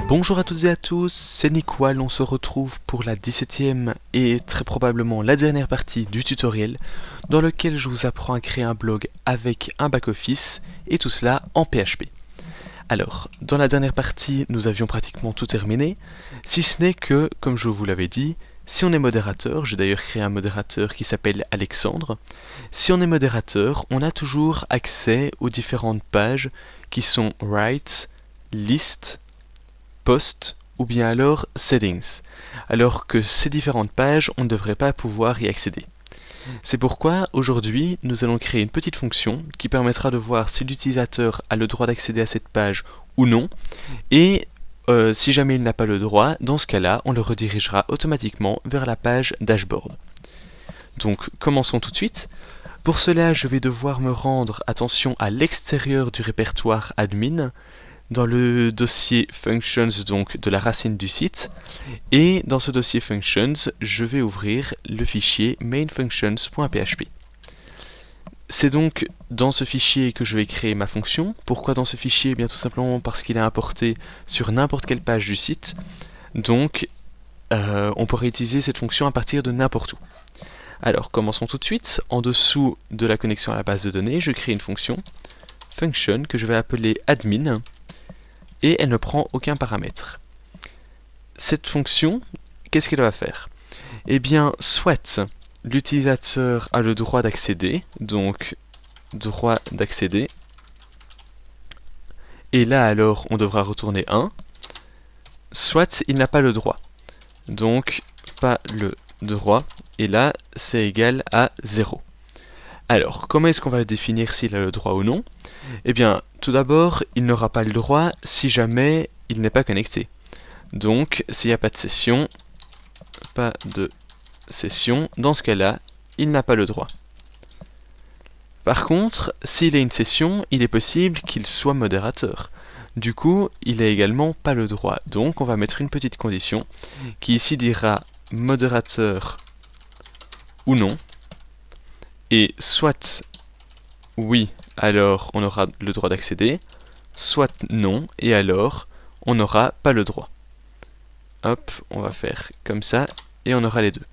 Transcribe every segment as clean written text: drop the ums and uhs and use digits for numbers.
Bonjour à toutes et à tous, c'est Nikwal, on se retrouve pour la 17e et très probablement la dernière partie du tutoriel dans lequel je vous apprends à créer un blog avec un back-office et tout cela en PHP. Alors, dans la dernière partie, nous avions pratiquement tout terminé, si ce n'est que, comme je vous l'avais dit, si on est modérateur, j'ai d'ailleurs créé un modérateur qui s'appelle Alexandre, si on est modérateur, on a toujours accès aux différentes pages qui sont Write, List, Post ou bien alors Settings, alors que ces différentes pages, on ne devrait pas pouvoir y accéder. C'est pourquoi aujourd'hui nous allons créer une petite fonction qui permettra de voir si l'utilisateur a le droit d'accéder à cette page ou non, et si jamais il n'a pas le droit, dans ce cas-là on le redirigera automatiquement vers la page dashboard. Donc commençons tout de suite. Pour cela je vais devoir me rendre, attention, à l'extérieur du répertoire admin, dans le dossier functions donc de la racine du site, et dans ce dossier functions je vais ouvrir le fichier mainfunctions.php. C'est donc dans ce fichier que je vais créer ma fonction. Pourquoi dans ce fichier? Bien tout simplement parce qu'il est importé sur n'importe quelle page du site, donc on pourrait utiliser cette fonction à partir de n'importe où. Alors commençons tout de suite. En dessous de la connexion à la base de données, je crée une fonction function que je vais appeler admin, et elle ne prend aucun paramètre. Cette fonction, qu'est-ce qu'elle va faire? Eh bien, soit l'utilisateur a le droit d'accéder, donc droit d'accéder, et là alors on devra retourner 1, soit il n'a pas le droit, donc pas le droit, et là c'est égal à 0. Alors, comment est-ce qu'on va définir s'il a le droit ou non? Eh bien, tout d'abord, il n'aura pas le droit si jamais il n'est pas connecté. Donc, s'il n'y a pas de session, dans ce cas-là, il n'a pas le droit. Par contre, s'il a une session, il est possible qu'il soit modérateur. Du coup, il n'a également pas le droit. Donc, on va mettre une petite condition qui ici dira modérateur ou non. Et soit oui, alors on aura le droit d'accéder, soit non, et alors on n'aura pas le droit. Hop, on va faire comme ça, et on aura les deux.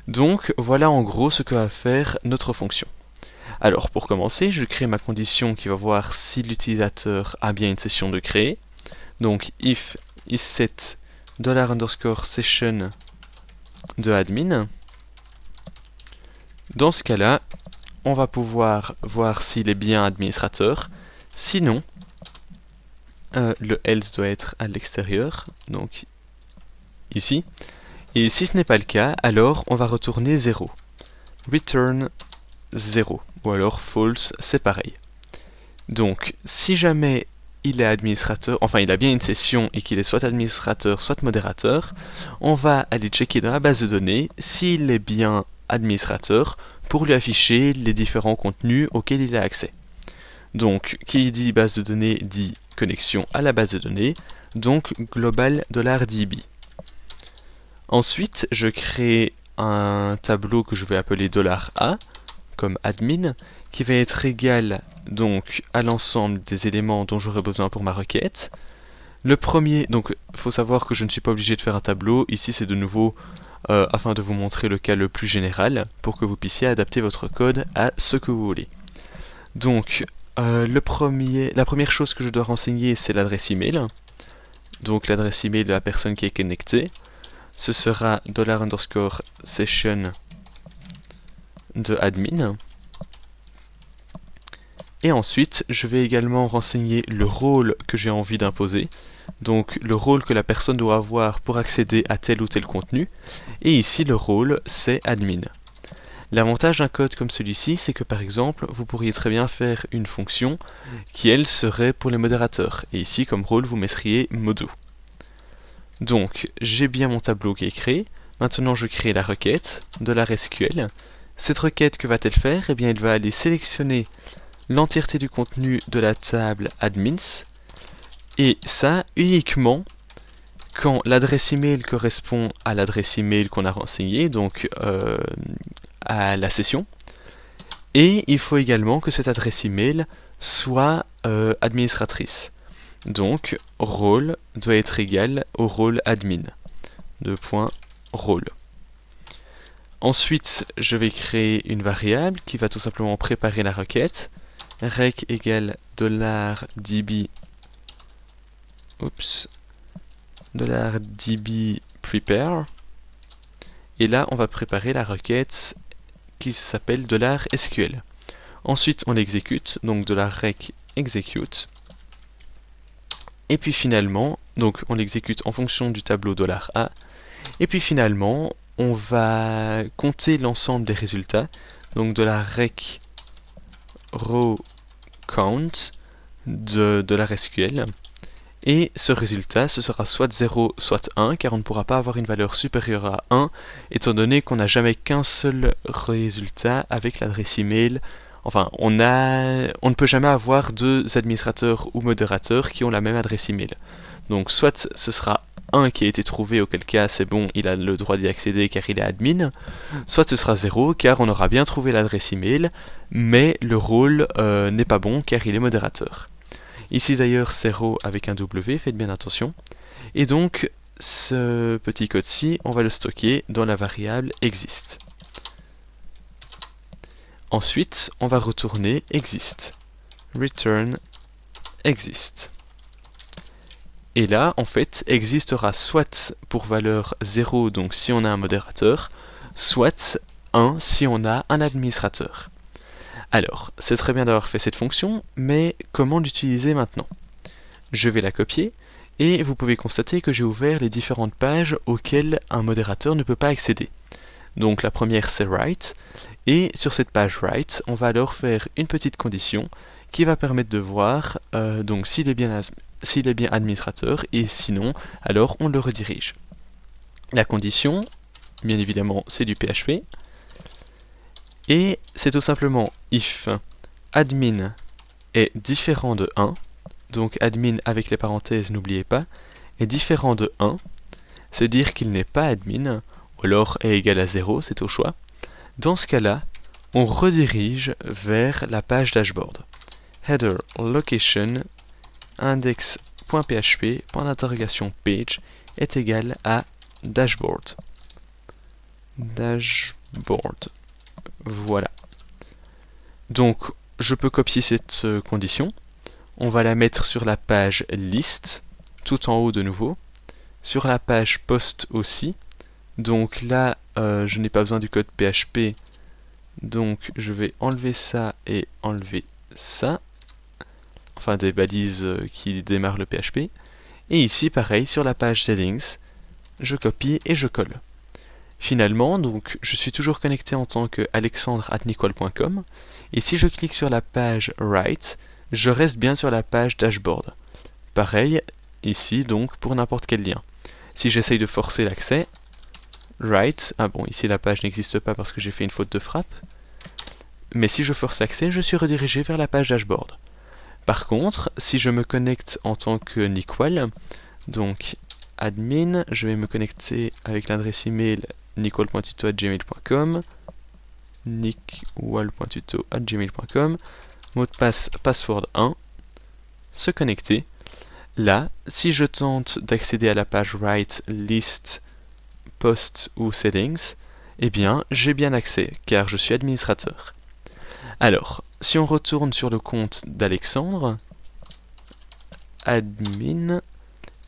Donc voilà en gros ce que va faire notre fonction. Alors pour commencer, je crée ma condition qui va voir si l'utilisateur a bien une session de créer. Donc if isSet $_session de admin. Dans ce cas-là, on va pouvoir voir s'il est bien administrateur. Sinon, le else doit être à l'extérieur, donc ici. Et si ce n'est pas le cas, alors on va retourner 0. Return 0. Ou alors false, c'est pareil. Donc, si jamais il est administrateur, enfin il a bien une session et qu'il est soit administrateur, soit modérateur, on va aller checker dans la base de données s'il est bien administrateur pour lui afficher les différents contenus auxquels il a accès. Donc, qui dit base de données dit connexion à la base de données, donc global $DB. Ensuite, je crée un tableau que je vais appeler $A, comme admin, qui va être égal donc à l'ensemble des éléments dont j'aurai besoin pour ma requête. Le premier, donc il faut savoir que je ne suis pas obligé de faire un tableau, ici c'est de nouveau afin de vous montrer le cas le plus général, pour que vous puissiez adapter votre code à ce que vous voulez. Donc, la première chose que je dois renseigner, c'est l'adresse email. Donc l'adresse email de la personne qui est connectée. Ce sera $_session de admin. Et ensuite, je vais également renseigner le rôle que j'ai envie d'imposer. Donc le rôle que la personne doit avoir pour accéder à tel ou tel contenu. Et ici, le rôle, c'est admin. L'avantage d'un code comme celui-ci, c'est que par exemple, vous pourriez très bien faire une fonction qui, elle, serait pour les modérateurs. Et ici, comme rôle, vous mettriez modo. Donc, j'ai bien mon tableau qui est créé. Maintenant, je crée la requête $SQL. Cette requête, que va-t-elle faire? Eh bien, elle va aller sélectionner l'entièreté du contenu de la table admins. Et ça, uniquement quand l'adresse email correspond à l'adresse email qu'on a renseignée, donc à la session. Et il faut également que cette adresse email soit administratrice. Donc, rôle doit être égal au rôle admin. Rôle. Ensuite, je vais créer une variable qui va tout simplement préparer la requête. Rec égale $db $db prepare. Et là, on va préparer la requête qui s'appelle $SQL. Ensuite, on l'exécute, donc $rec execute. Et puis finalement, donc on l'exécute en fonction du tableau $A. Et puis finalement, on va compter l'ensemble des résultats. Donc $rec row count de $SQL. Et ce résultat, ce sera soit 0, soit 1, car on ne pourra pas avoir une valeur supérieure à 1, étant donné qu'on n'a jamais qu'un seul résultat avec l'adresse email. Enfin, on ne peut jamais avoir deux administrateurs ou modérateurs qui ont la même adresse email. Donc, soit ce sera 1 qui a été trouvé, auquel cas c'est bon, il a le droit d'y accéder car il est admin, soit ce sera 0 car on aura bien trouvé l'adresse email, mais le rôle n'est pas bon car il est modérateur. Ici d'ailleurs, 0 avec un W, faites bien attention. Et donc, ce petit code-ci, on va le stocker dans la variable exist. Ensuite, on va retourner exist. Return exist. Et là, en fait, exist aura soit pour valeur 0, donc si on a un modérateur, soit 1 si on a un administrateur. Alors, c'est très bien d'avoir fait cette fonction, mais comment l'utiliser maintenant? Je vais la copier, et vous pouvez constater que j'ai ouvert les différentes pages auxquelles un modérateur ne peut pas accéder. Donc la première c'est write, et sur cette page write, on va alors faire une petite condition qui va permettre de voir donc s'il est bien administrateur, et sinon, alors on le redirige. La condition, bien évidemment, c'est du PHP, et c'est tout simplement if admin est différent de 1, donc admin avec les parenthèses, n'oubliez pas, est différent de 1, c'est-à-dire qu'il n'est pas admin, ou alors est égal à 0, c'est au choix. Dans ce cas-là, on redirige vers la page dashboard. Header location index.php page est égal à dashboard. Dashboard. Voilà. Donc, je peux copier cette condition. On va la mettre sur la page list, tout en haut de nouveau. Sur la page post aussi. Donc là, je n'ai pas besoin du code PHP. Donc, je vais enlever ça et enlever ça. Enfin, des balises qui démarrent le PHP. Et ici, pareil, sur la page settings, je copie et je colle. Finalement, donc, je suis toujours connecté en tant que alexandre@nicole.com, et si je clique sur la page Write, je reste bien sur la page Dashboard. Pareil, ici, donc, pour n'importe quel lien. Si j'essaye de forcer l'accès, Write, ah bon, ici la page n'existe pas parce que j'ai fait une faute de frappe, mais si je force l'accès, je suis redirigé vers la page Dashboard. Par contre, si je me connecte en tant que Nicole, donc admin, je vais me connecter avec l'adresse email nicole.tuto@gmail.com, nicole.tuto@gmail.com, mot de passe password 1, se connecter. Là, si je tente d'accéder à la page write, list, post ou settings, eh bien, j'ai bien accès, car je suis administrateur. Alors, si on retourne sur le compte d'Alexandre, admin,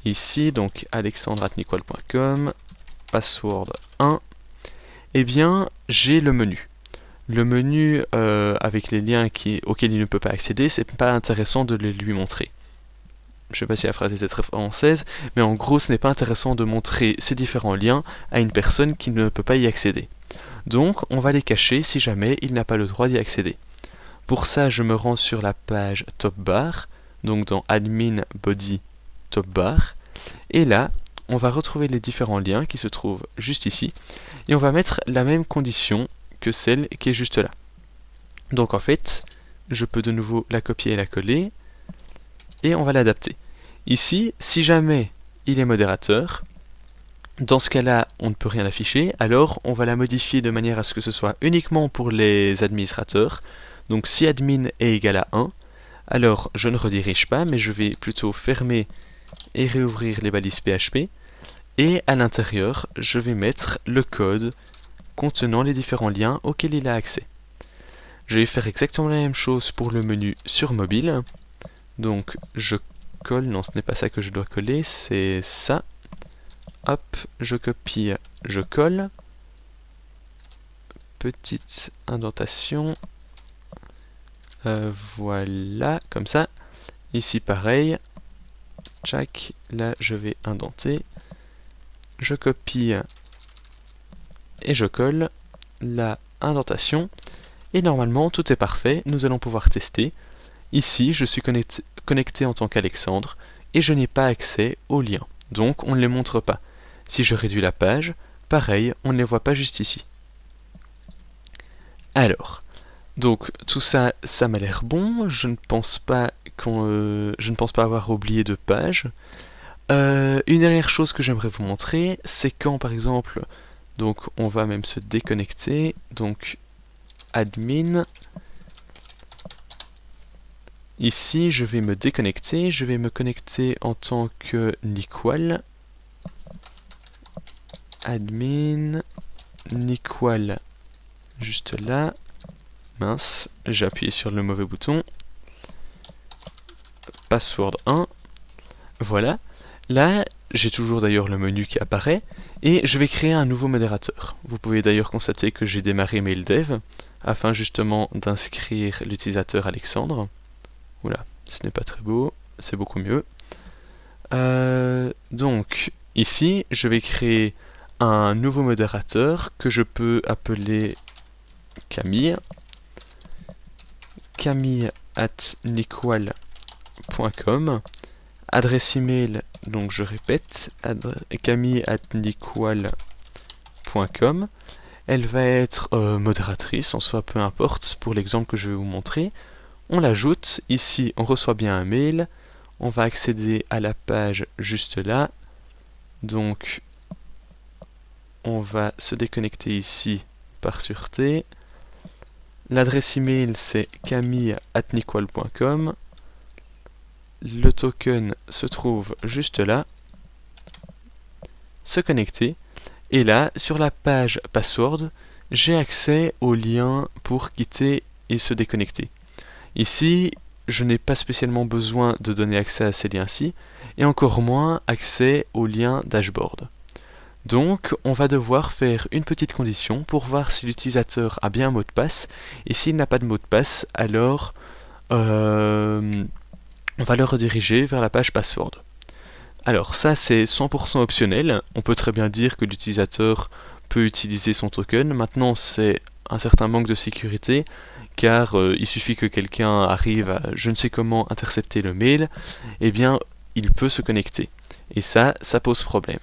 ici, donc alexandre@nicole.com, password 1, eh bien, j'ai le menu. Le menu avec les liens auxquels il ne peut pas accéder, c'est pas intéressant de les lui montrer. Je ne sais pas si la phrase était très française, mais en gros, ce n'est pas intéressant de montrer ces différents liens à une personne qui ne peut pas y accéder. Donc, on va les cacher si jamais il n'a pas le droit d'y accéder. Pour ça, je me rends sur la page top bar, donc dans admin body top bar, et là, on va retrouver les différents liens qui se trouvent juste ici, et on va mettre la même condition que celle qui est juste là. Donc en fait, je peux de nouveau la copier et la coller, et on va l'adapter. Ici, si jamais il est modérateur, dans ce cas-là, on ne peut rien afficher, alors on va la modifier de manière à ce que ce soit uniquement pour les administrateurs. Donc si admin est égal à 1, Alors, je ne redirige pas, mais je vais plutôt fermer et réouvrir les balises PHP. Et à l'intérieur, je vais mettre le code contenant les différents liens auxquels il a accès. Je vais faire exactement la même chose pour le menu sur mobile. Donc, je colle, non, ce n'est pas ça que je dois coller, c'est ça. Hop, je copie, je colle. Petite indentation. Voilà, comme ça. Ici, pareil. Tchac, là, je vais indenter. Je copie et je colle la indentation. Et normalement, tout est parfait. Nous allons pouvoir tester. Ici, je suis connecté en tant qu'Alexandre et je n'ai pas accès aux liens. Donc, on ne les montre pas. Si je réduis la page, pareil, on ne les voit pas juste ici. Alors, donc tout ça, ça m'a l'air bon. Je ne pense pas avoir oublié de page. Une dernière chose que j'aimerais vous montrer, c'est quand par exemple, donc on va même se déconnecter. Donc admin. Ici, je vais me déconnecter. Je vais me connecter en tant que Niqual. Admin Niqual. Juste là. Mince, j'ai appuyé sur le mauvais bouton. Password 1. Voilà. Là, j'ai toujours d'ailleurs le menu qui apparaît. Et je vais créer un nouveau modérateur. Vous pouvez d'ailleurs constater que j'ai démarré MailDev afin justement d'inscrire l'utilisateur Alexandre. Oula, ce n'est pas très beau, c'est beaucoup mieux. Donc, ici, je vais créer un nouveau modérateur que je peux appeler Camille. camille@niqual.com. Adresse email, donc je répète, camille@niqual.com. Elle va être modératrice, en soi peu importe, pour l'exemple que je vais vous montrer. On l'ajoute, ici on reçoit bien un mail, on va accéder à la page juste là, donc on va se déconnecter ici par sûreté. L'adresse email c'est camille@niqual.com. Le token se trouve juste là. Se connecter. Et là, sur la page password, j'ai accès au lien pour quitter et se déconnecter. Ici, je n'ai pas spécialement besoin de donner accès à ces liens-ci, et encore moins accès au lien dashboard. Donc, on va devoir faire une petite condition pour voir si l'utilisateur a bien un mot de passe, et s'il n'a pas de mot de passe, alors on va le rediriger vers la page password. Alors ça c'est 100% optionnel, on peut très bien dire que l'utilisateur peut utiliser son token. Maintenant c'est un certain manque de sécurité, car il suffit que quelqu'un arrive à je ne sais comment intercepter le mail, et bien il peut se connecter. Et ça pose problème.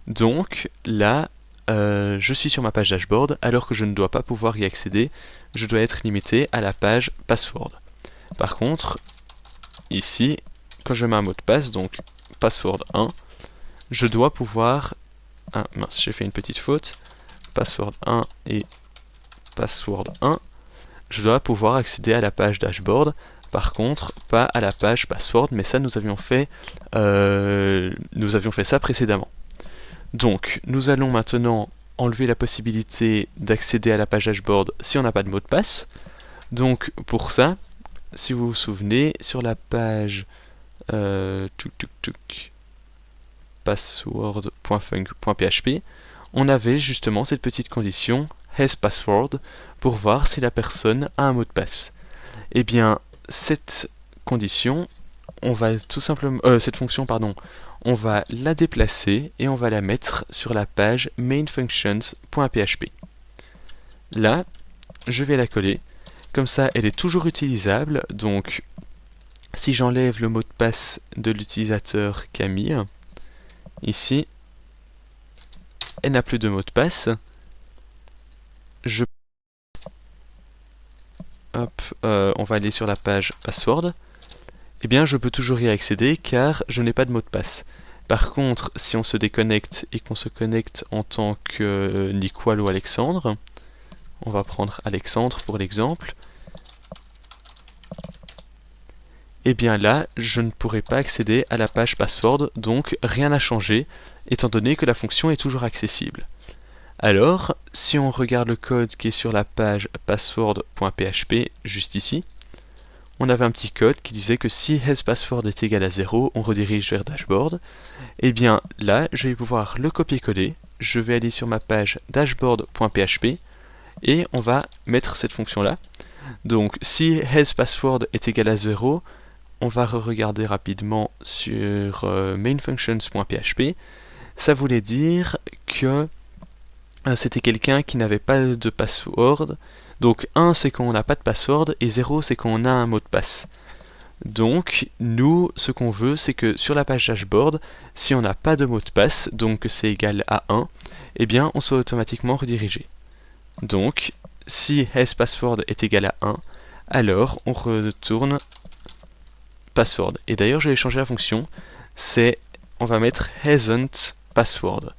Donc là, je suis sur ma page dashboard, alors que je ne dois pas pouvoir y accéder, je dois être limité à la page password. Par contre, ici, quand je mets un mot de passe, donc password 1, je dois pouvoir... Ah mince, j'ai fait une petite faute. Password 1 et password 1. Je dois pouvoir accéder à la page dashboard. Par contre, pas à la page password, mais ça nous avions fait ça précédemment. Donc, nous allons maintenant enlever la possibilité d'accéder à la page dashboard si on n'a pas de mot de passe. Donc, pour ça, si vous vous souvenez, sur la page password.func.php, on avait justement cette petite condition has password pour voir si la personne a un mot de passe. Et bien, cette condition, on va tout simplement, cette fonction, pardon, on va la déplacer et on va la mettre sur la page mainfunctions.php. Là, je vais la coller. Comme ça, elle est toujours utilisable. Donc, si j'enlève le mot de passe de l'utilisateur Camille, ici, elle n'a plus de mot de passe. On va aller sur la page password. Eh bien, je peux toujours y accéder car je n'ai pas de mot de passe. Par contre, si on se déconnecte et qu'on se connecte en tant que Niqual ou Alexandre, on va prendre Alexandre pour l'exemple. et bien là, je ne pourrai pas accéder à la page password, donc rien n'a changé, étant donné que la fonction est toujours accessible. Alors, si on regarde le code qui est sur la page password.php, juste ici, on avait un petit code qui disait que si hasPassword est égal à 0, on redirige vers dashboard. Et bien là, je vais pouvoir le copier-coller, je vais aller sur ma page dashboard.php, et on va mettre cette fonction-là. Donc si hasPassword est égal à 0, on va regarder rapidement sur mainfunctions.php. Ça voulait dire que c'était quelqu'un qui n'avait pas de password. Donc 1 c'est quand on n'a pas de password et 0 c'est quand on a un mot de passe. Donc nous, ce qu'on veut, c'est que sur la page dashboard, si on n'a pas de mot de passe, donc que c'est égal à 1, eh bien on soit automatiquement redirigé. Donc si hasPassword est égal à 1, alors on retourne password. Et d'ailleurs je vais changer la fonction, on va mettre hasn't password.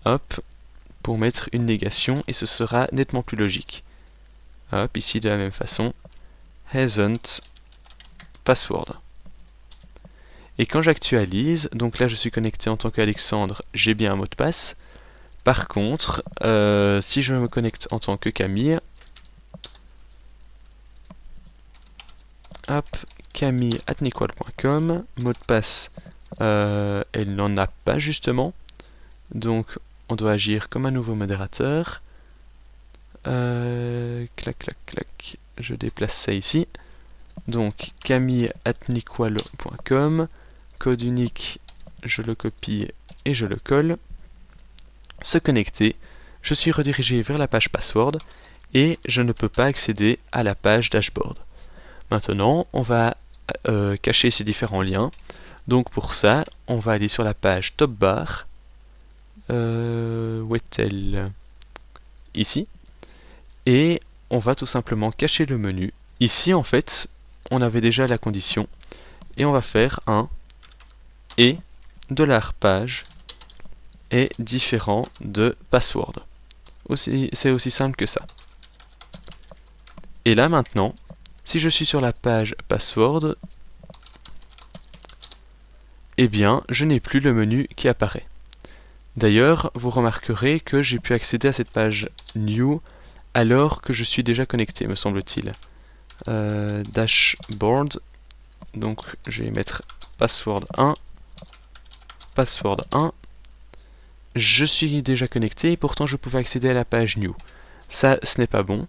Hop, pour mettre une négation et ce sera nettement plus logique. Hop, ici de la même façon, hasn't password. Et quand j'actualise, donc là je suis connecté en tant qu'Alexandre, j'ai bien un mot de passe. Par contre, si je me connecte en tant que Camille, hop, camille@nickwall.com, mot de passe, elle n'en a pas justement, donc on doit agir comme un nouveau modérateur. Clac, clac, clac, je déplace ça ici. Donc camille@nickwall.com, code unique, je le copie et je le colle. Se connecter, je suis redirigé vers la page password et je ne peux pas accéder à la page dashboard. Maintenant, on va cacher ces différents liens. Donc pour ça, on va aller sur la page top bar. Où est-elle? Ici. Et on va tout simplement cacher le menu. Ici, en fait, on avait déjà la condition. Et on va faire un et $page est différent de password. C'est aussi simple que ça. Et là maintenant, si je suis sur la page password, eh bien, je n'ai plus le menu qui apparaît. D'ailleurs, vous remarquerez que j'ai pu accéder à cette page new alors que je suis déjà connecté, me semble-t-il. Dashboard, donc je vais mettre password 1, password 1. Je suis déjà connecté et pourtant je pouvais accéder à la page new. Ça, ce n'est pas bon.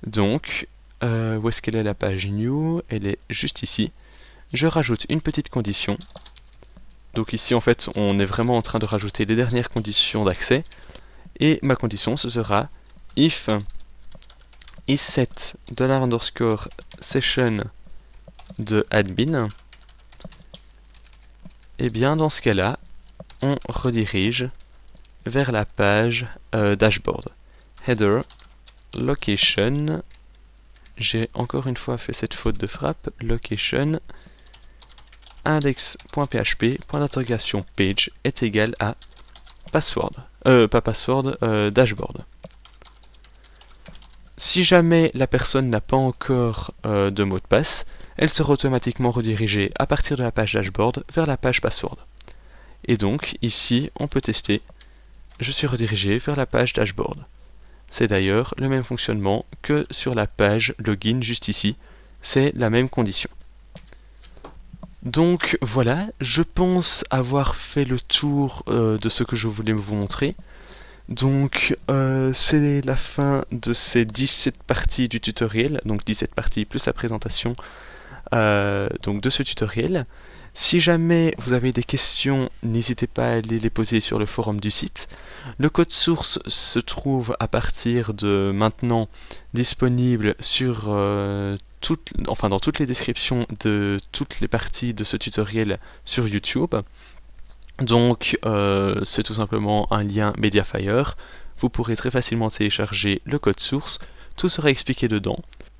Donc, où est-ce qu'elle est la page new? Elle est juste ici. Je rajoute une petite condition. Donc ici, en fait, on est vraiment en train de rajouter les dernières conditions d'accès. Et ma condition, ce sera if isSet $_session de admin. Et bien, dans ce cas-là, on redirige vers la page dashboard. Header, location, j'ai encore une fois fait cette faute de frappe, location, index.php, point d'interrogation page est égal à password, pas password, dashboard. Si jamais la personne n'a pas encore de mot de passe, elle sera automatiquement redirigée à partir de la page dashboard vers la page password. Et donc, ici, on peut tester. Je suis redirigé vers la page dashboard. C'est d'ailleurs le même fonctionnement que sur la page login juste ici. C'est la même condition. Donc voilà, je pense avoir fait le tour de ce que je voulais vous montrer. Donc c'est la fin de ces 17 parties du tutoriel, donc 17 parties plus la présentation donc de ce tutoriel. Si jamais vous avez des questions, n'hésitez pas à aller les poser sur le forum du site. Le code source se trouve à partir de maintenant disponible sur dans toutes les descriptions de toutes les parties de ce tutoriel sur YouTube. Donc c'est tout simplement un lien Mediafire. Vous pourrez très facilement télécharger le code source. Tout sera expliqué dedans.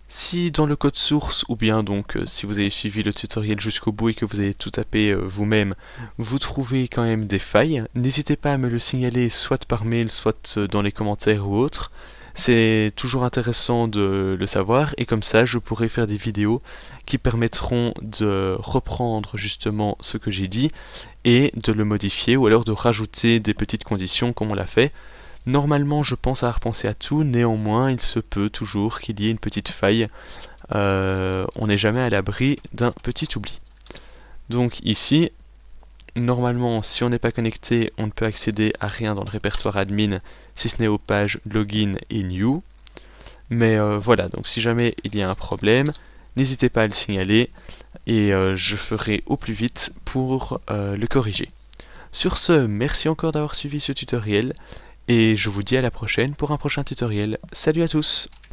Si dans le code source, ou bien donc si vous avez suivi le tutoriel jusqu'au bout et que vous avez tout tapé vous-même, vous trouvez quand même des failles, n'hésitez pas à me le signaler soit par mail, soit dans les commentaires ou autres. C'est toujours intéressant de le savoir et comme ça je pourrai faire des vidéos qui permettront de reprendre justement ce que j'ai dit et de le modifier ou alors de rajouter des petites conditions comme on l'a fait. Normalement je pense avoir pensé à tout, néanmoins il se peut toujours qu'il y ait une petite faille. On n'est jamais à l'abri d'un petit oubli. Donc ici, normalement, si on n'est pas connecté, on ne peut accéder à rien dans le répertoire admin, si ce n'est aux pages login et new. Mais voilà, donc si jamais il y a un problème, n'hésitez pas à le signaler et je ferai au plus vite pour le corriger. Sur ce, merci encore d'avoir suivi ce tutoriel et je vous dis à la prochaine pour un prochain tutoriel. Salut à tous!